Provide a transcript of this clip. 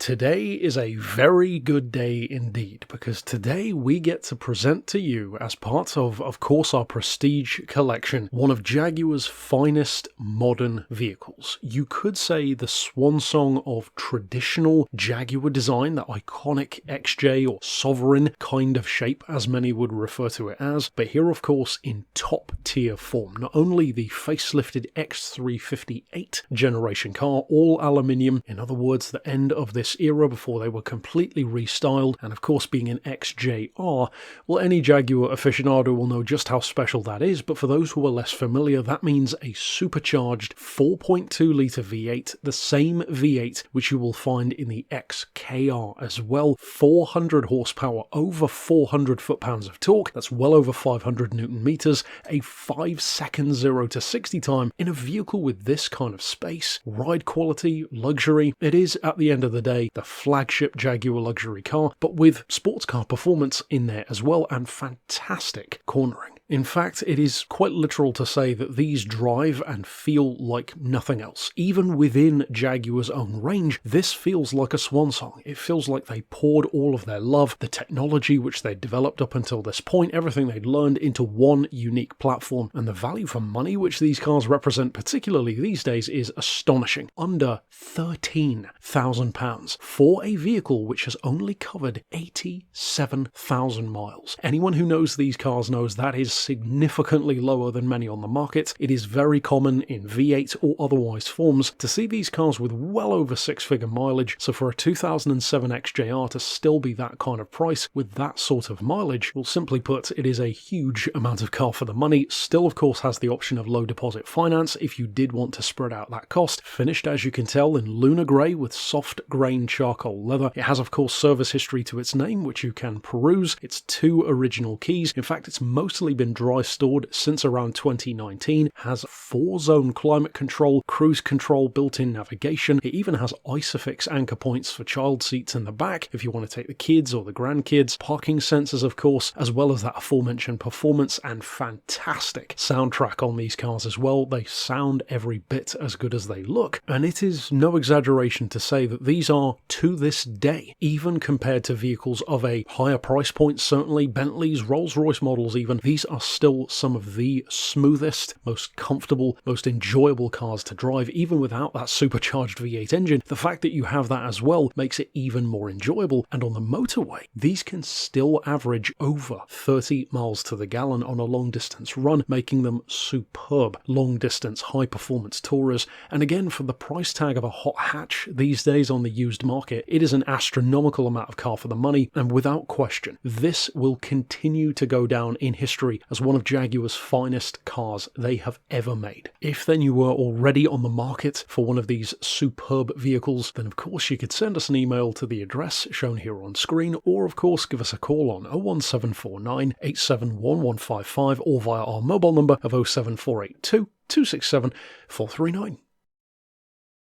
Today is a very good day indeed, because today we get to present to you, as part of course, our Prestige collection, one of Jaguar's finest modern vehicles. You could say the swan song of traditional Jaguar design, that iconic XJ or Sovereign kind of shape, as many would refer to it as, but here of course in top tier form. Not only the facelifted X358 generation car, all aluminium, in other words the end of this era before they were completely restyled, and of course being an XJR, well, any Jaguar aficionado will know just how special that is, but for those who are less familiar, that means a supercharged 4.2 litre V8, the same V8 which you will find in the XKR as well. 400 horsepower, over 400 foot-pounds of torque, that's well over 500 newton meters, a 5-second 0 to 60 time in a vehicle with this kind of space, ride quality, luxury. It is, at the end of the day, the flagship Jaguar luxury car, but with sports car performance in there as well, and fantastic cornering. In fact, it is quite literal to say that these drive and feel like nothing else. Even within Jaguar's own range, this feels like a swan song. It feels like they poured all of their love, the technology which they'd developed up until this point, everything they'd learned, into one unique platform, and the value for money which these cars represent, particularly these days, is astonishing. Under £13,000 for a vehicle which has only covered 87,000 miles. Anyone who knows these cars knows that is significantly lower than many on the market. It is very common in V8 or otherwise forms to see these cars with well over six-figure mileage, so for a 2007 XJR to still be that kind of price with that sort of mileage, well, simply put, it is a huge amount of car for the money. Still, of course, has the option of low deposit finance if you did want to spread out that cost. Finished, as you can tell, in lunar grey with soft grain charcoal leather. It has, of course, service history to its name, which you can peruse. It's 2 original keys. In fact, it's mostly been dry stored since around 2019, has 4-zone climate control, cruise control, built-in navigation. It even has ISOFIX anchor points for child seats in the back if you want to take the kids or the grandkids, parking sensors of course, as well as that aforementioned performance and fantastic soundtrack on these cars as well. They sound every bit as good as they look, and it is no exaggeration to say that these are, to this day, even compared to vehicles of a higher price point, certainly Bentleys, Rolls-Royce models even, these are still some of the smoothest, most comfortable, most enjoyable cars to drive, even without that supercharged V8 engine. The fact that you have that as well makes it even more enjoyable, and on the motorway, these can still average over 30 miles to the gallon on a long distance run, making them superb long distance high performance tourers. And again, for the price tag of a hot hatch these days on the used market, it is an astronomical amount of car for the money, and without question, this will continue to go down in history as one of Jaguar's finest cars they have ever made. If then you were already on the market for one of these superb vehicles, then of course you could send us an email to the address shown here on screen, or of course give us a call on 01749 871155 or via our mobile number of 07482 267 439.